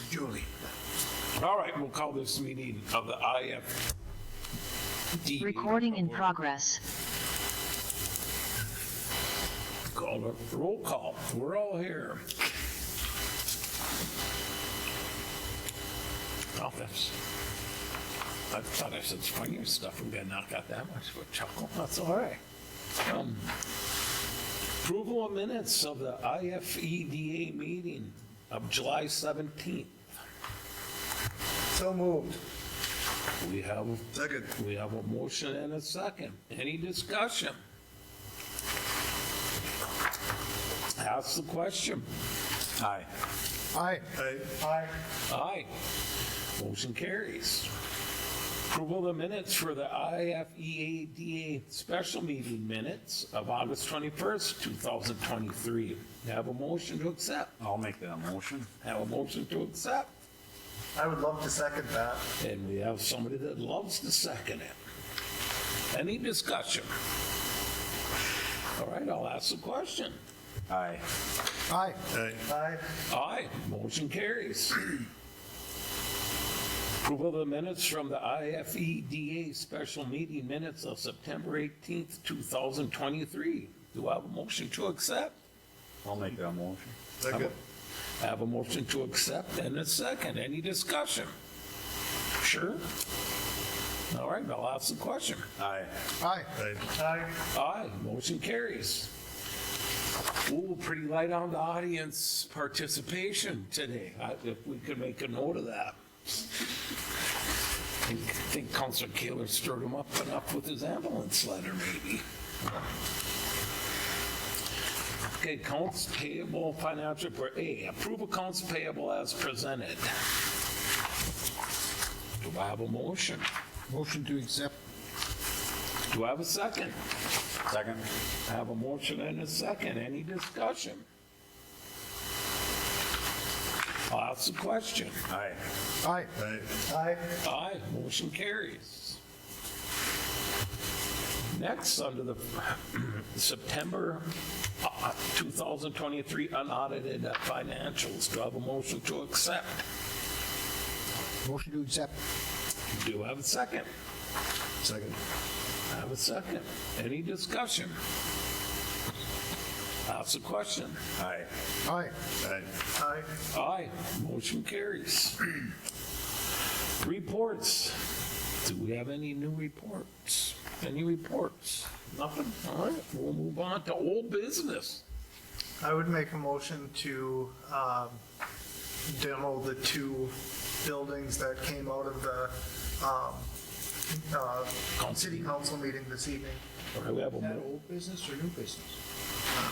Julie. All right, we'll call this meeting of the IFD. Recording in progress. Call a roll call. We're all here. Oh, I thought I said funnier stuff. We got not got that much of a chuckle. That's all right. Approval of minutes of the IFEDA meeting of July 17th. So moved. We have Second. We have a motion and a second. Any discussion? Ask the question. Aye. Aye. Aye. Aye. Motion carries. Approval of the minutes for the IFEADA special meeting minutes of August 21st, 2023. Have a motion to accept. I'll make that motion. Have a motion to accept. I would love to second that. And we have somebody that loves to second it. Any discussion? All right, I'll ask the question. Aye. Aye. Aye. Aye, motion carries. Approval of the minutes from the IFEDA special meeting minutes of September 18th, 2023. Do I have a motion to accept? I'll make that motion. Second. I have a motion to accept and a second. Any discussion? Sure? All right, I'll ask the question. Aye. Aye. Aye. Aye, motion carries. Ooh, pretty light on the audience participation today. If we could make a note of that. I think Councilor Kaler stirred him up enough with his ambulance letter, maybe. Okay, accounts payable, financial report. A, approve accounts payable as presented. Do I have a motion? Motion to accept. Do I have a second? Second. I have a motion and a second. Any discussion? I'll ask the question. Aye. Aye. Aye. Aye, motion carries. Next, under the September 2023 unaudited financials, do I have a motion to accept? Motion to accept. Do I have a second? Second. I have a second. Any discussion? Ask the question. Aye. Aye. Aye. Aye. Aye, motion carries. Reports. Do we have any new reports? Any reports? Nothing? All right, we'll move on to old business. I would make a motion to demo the two buildings that came out of the city council meeting this evening. All right, we have a Old business or new business?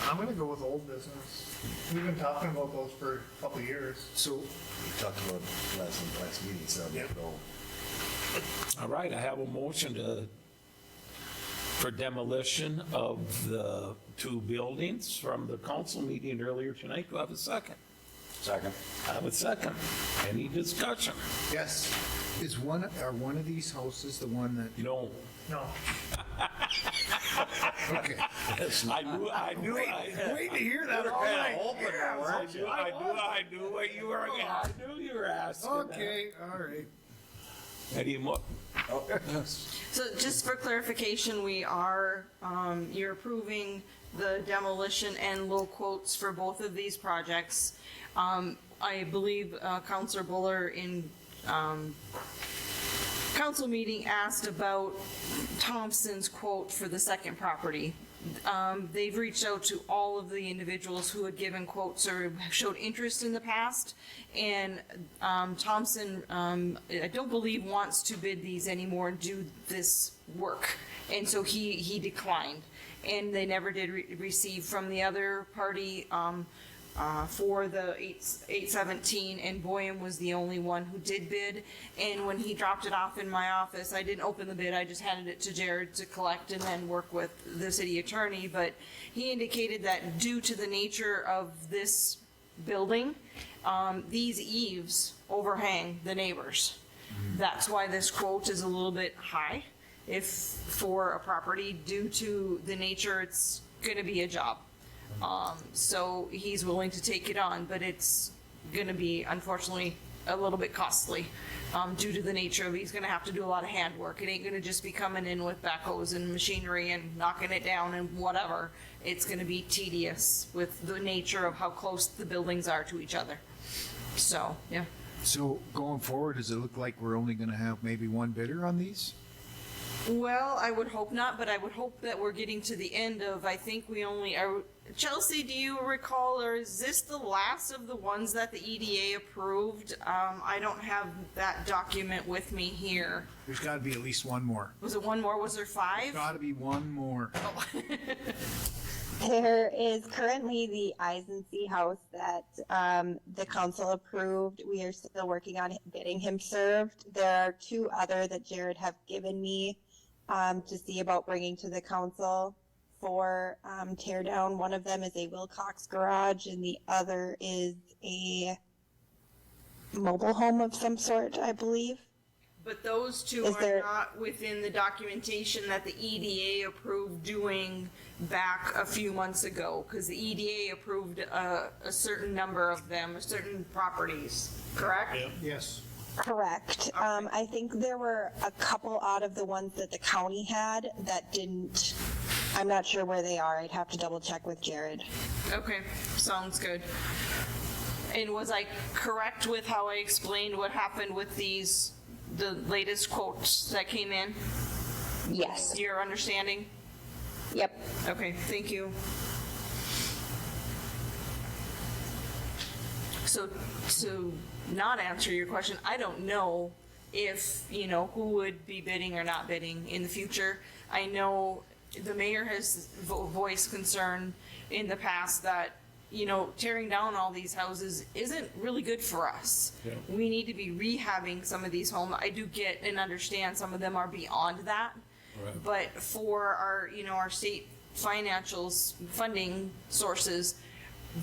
I'm gonna go with old business. We've been talking about those for a couple of years. So, We talked about last meeting, so yeah. All right, I have a motion for demolition of the two buildings from the council meeting earlier tonight. Do I have a second? Second. I have a second. Any discussion? yes. Are one of these houses the one that, No. No, okay. I knew. Wait to hear that all night. I knew what you were. I knew you were asking. Okay, all right. That. Any more? So just for clarification, you're approving the demolition and low quotes for both of these projects. I believe Councilor Buller in council meeting asked about Thompson's quote for the second property. They've reached out to all of the individuals who had given quotes or showed interest in the past, and Thompson, I don't believe wants to bid these anymore and do this work, and so he declined, and they never did receive from the other party for the 817, and Boyum was the only one who did bid. And when he dropped it off in my office, I didn't open the bid, I just handed it to Jared to collect and then work with the city attorney. But he indicated that due to the nature of this building, these eaves overhang the neighbors. That's why this quote is a little bit high for a property, due to the nature it's gonna be a job. So he's willing to take it on, but it's gonna be unfortunately a little bit costly, due to the nature of, he's gonna have to do a lot of handwork. It ain't gonna just be coming in with backhoes and machinery and knocking it down and whatever. It's gonna be tedious with the nature of how close the buildings are to each other. So, yeah. So going forward, does it look like we're only gonna have maybe one bidder on these? Well, I would hope not, but I would hope that we're getting to the end of, I think we only are, Chelsea, do you recall, or is this the last of the ones that the EDA approved? I don't have that document with me here. There's gotta be at least one more. Was it one more? Was there 5? Gotta be one more. There is currently the Eisensee house that the council approved. We are still working on getting him served. There are 2 other that Jared have given me to see about bringing to the council for tear down. One of them is a Wilcox garage and the other is a mobile home of some sort, I believe. But those 2 Is are there- not within the documentation that the EDA approved doing back a few months ago, because the EDA approved a certain number of them, certain properties, correct? Yes. Correct. I think there were a couple out of the ones that the county had that didn't, I'm not sure where they are. I'd have to double check with Jared. Okay, sounds good. And was I correct with how I explained what happened with these, the latest quotes that came in? Yes. Your understanding? Yep. Okay, thank you. So, to not answer your question, I don't know if, who would be bidding or not bidding in the future. I know the mayor has voiced concern in the past that, tearing down all these houses isn't really good for us. Yeah. We need to be rehabbing some of these homes. I do get and understand some of them are beyond that. Right. But for our, our state funding sources,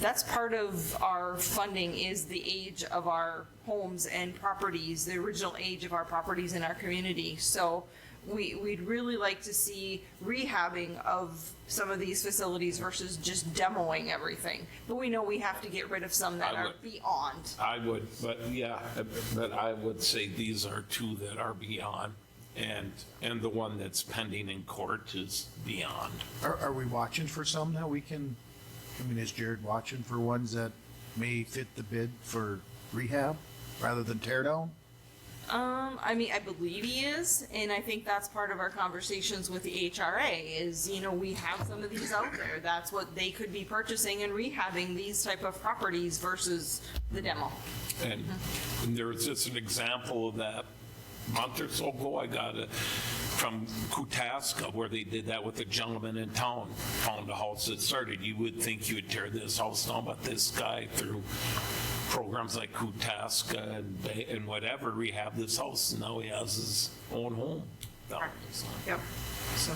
that's part of our funding is the age of our homes and properties, the original age of our properties in our community. So we'd really like to see rehabbing of some of these facilities versus just demoing everything. But we know we have to get rid of some that I are would. beyond. I would, but I would say these are 2 that are beyond, and the one that's pending in court is beyond. Are we watching for some that we can, is Jared watching for ones that may fit the bid for rehab rather than tear down? I believe he is, and I think that's part of our conversations with the HRA is, we have some of these out there. That's what they could be purchasing and rehabbing these type of properties versus the demo. And there was just an example of that a month or so ago. I got it from Kutaska, where they did that with a gentleman in town, found a house that started. You would think you would tear this house down, but this guy, through programs like Kutaska and whatever, rehab this house, and now he has his own home down. So, Yep. So,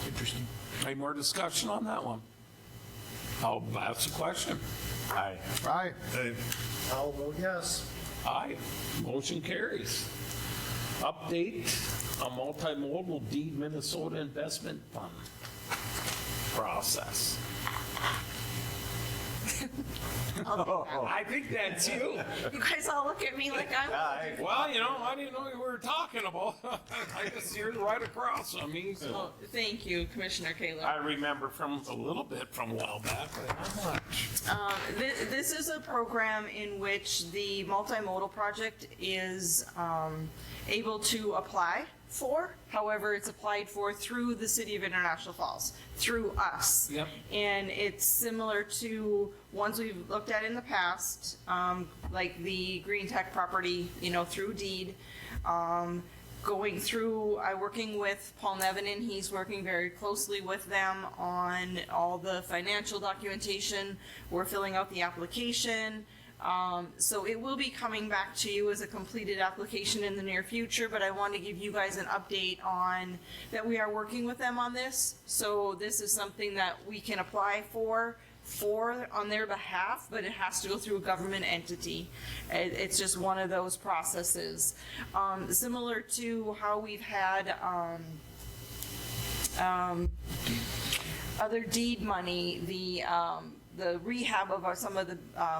Interesting. any more discussion on that one? I'll ask the question. Aye. Aye. I'll vote yes. Aye, motion carries. Update on multimodal deed Minnesota investment fund process. I think that's you. you guys all look at me like I'm. Well, I didn't know you were talking about. I just hear right across from me. So. Well, thank you, Commissioner Kayla. I remember from a little bit from a while back, but not much. This is a program in which the multimodal project is able to apply for. However, it's applied for through the City of International Falls, through us. Yep. And it's similar to ones we've looked at in the past, like the Green Tech property, through deed. Going through, working with Paul Nevinen, he's working very closely with them on all the financial documentation. We're filling out the application. So it will be coming back to you as a completed application in the near future, but I want to give you guys an update on that we are working with them on this. So this is something that we can apply for on their behalf, but it has to go through a government entity. It's just one of those processes. Similar to how we've had other deed money, the rehab of some of the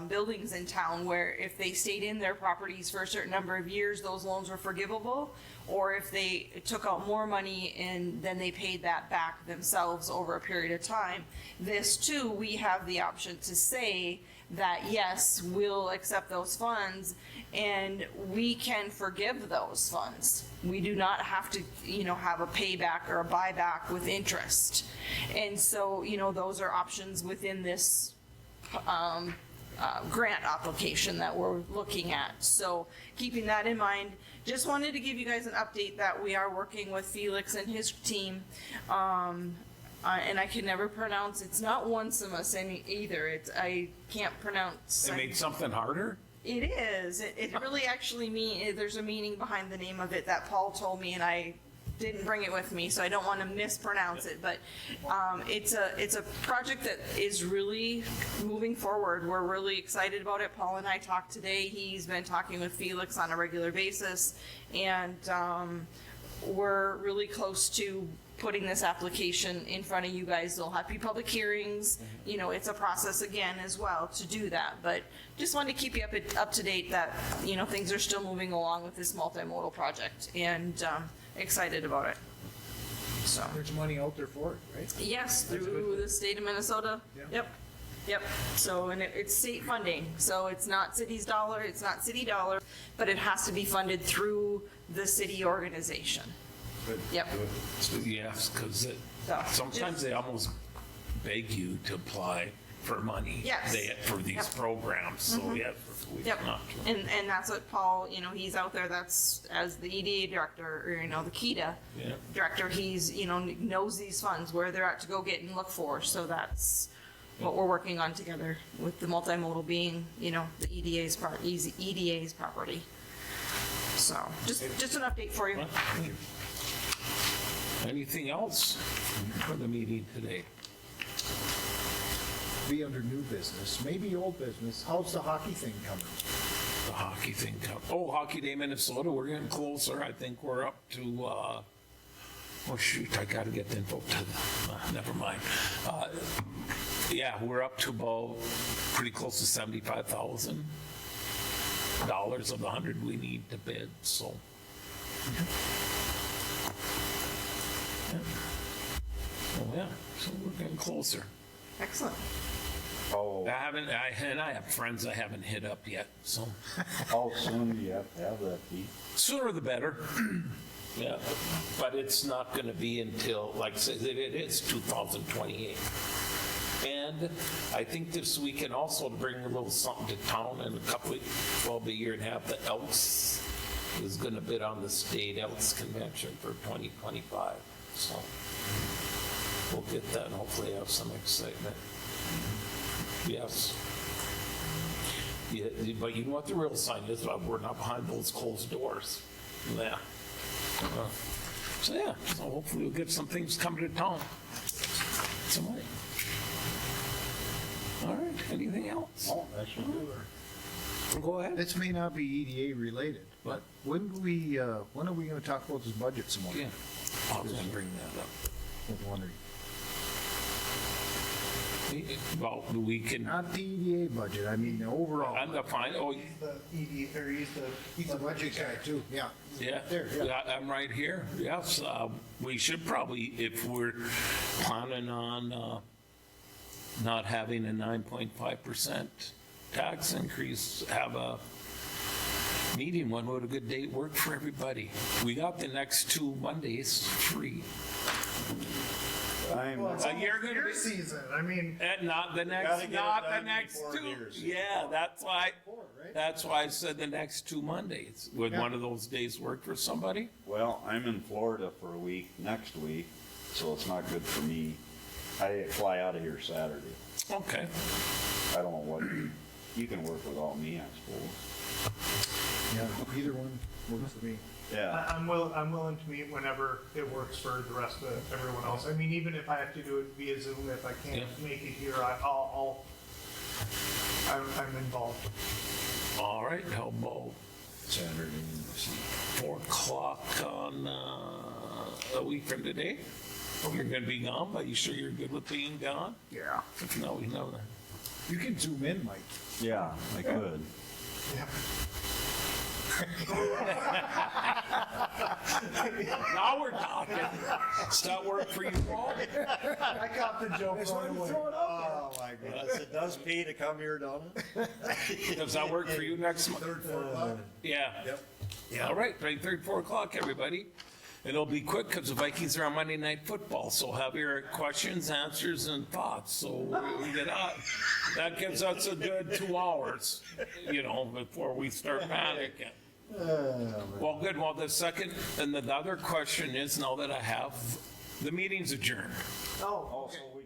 buildings in town, where if they stayed in their properties for a certain number of years, those loans were forgivable, or if they took out more money and then they paid that back themselves over a period of time. This too, we have the option to say that, yes, we'll accept those funds and we can forgive those funds. We do not have to, have a payback or a buyback with interest. And so, those are options within this grant application that we're looking at. So keeping that in mind, just wanted to give you guys an update that we are working with Felix and his team. And I can never pronounce, it's not Onesimus either. I can't pronounce. They made something harder? It is. It really actually there's a meaning behind the name of it that Paul told me, and I didn't bring it with me, so I don't want to mispronounce it. But it's a project that is really moving forward. We're really excited about it. Paul and I talked today. He's been talking with Felix on a regular basis, and we're really close to putting this application in front of you guys. There'll have to be public hearings. It's a process again as well to do that. But just wanted to keep you up to date that, things are still moving along with this multimodal project, and excited about it. So, There's money out there for it, right? yes, through the state of Minnesota. Yeah. Yep. So, and it's state funding. So it's not city's dollar, it's not city dollar, but it has to be funded through the city organization. Yep. Yes, because So, sometimes they almost beg you to apply for money. Yes. For these Yep. programs, so we have Yep, not. and that's what Paul, he's out there, that's as the EDA director, or, the KEDA Yeah. director, he's, knows these funds, where they're at to go get and look for, so that's what we're working on together, with the multimodal being, the EDA's property. So, just an update for you. Anything else for the meeting today? Be under new business, maybe old business. How's the hockey thing coming? The hockey thing. Hockey Day Minnesota, we're getting closer. I think we're up to, oh shoot, I gotta get the info to never mind. Yeah, we're up to about pretty close to $75,000 of the 100 we need to bid, so. Yeah. Oh yeah, so we're getting closer. Excellent. Oh, I have friends I haven't hit up yet, so how soon do you have to have that beat? sooner the better. Yeah, but it's not gonna be until, like I said, it is 2028. And I think this weekend also to bring a little something to town in a couple of, a year and a half, the Elks is gonna bid on the state Elks convention for 2025, so we'll get that and hopefully have some excitement. Yes. Yeah, but you know what the real sign is? We're not behind those closed doors. Yeah. So yeah, so hopefully we'll get some things coming to town. Some money. All right, anything else? Oh, that should do it. Go ahead. This may not be EDA related, but when are we gonna talk about this budget some more? Yeah, I was gonna bring that up. I was wondering. Well, we can, Not the EDA budget, I mean the overall. I'm the fine, oh, He's the ED, or He's the budget guy too, yeah. yeah, There, yeah. yeah, I'm right here, yes, we should probably, if we're planning on, not having a 9.5% tax increase, have a meeting. When would a good date work for everybody? We got the next 2 Mondays free. Well, it's You're almost gonna deer be- season, I mean, And not the gotta next, get it not the done next before 2. deer season. Yeah, that's why I said the next 2 Mondays. Would Yeah. one of those days work for somebody? Well, I'm in Florida for a week next week, so it's not good for me. I fly out of here Saturday. Okay. I don't know what, you can work without me, I suppose. Yeah, either one works for me. Yeah, I'm willing to meet whenever it works for the rest of everyone else. I mean, even if I have to do it via Zoom, if I can't Yeah. make it here, I'm involved. All right, how about Saturday. 4 o'clock on a week from today? You're gonna be gone, but you sure you're good with being gone? Yeah. If not, we know that. You can zoom in, Mike. Yeah, I could. Now we're talking. Does that work for you, Paul? I caught the joke right away. Oh, my goodness. It does pay to come here, don't it? Does that work for you next month? Third, 4 o'clock. Yeah. Yep. All right, 3:30, 4 o'clock, everybody. And it'll be quick because the Vikings are on Monday Night Football, so have your questions, answers, and thoughts. So we get out. That gives us a good 2 hours, before we start panicking. Well, good. Well, the second, and the other question is, now that I have, the meeting's adjourned. Oh, Also, we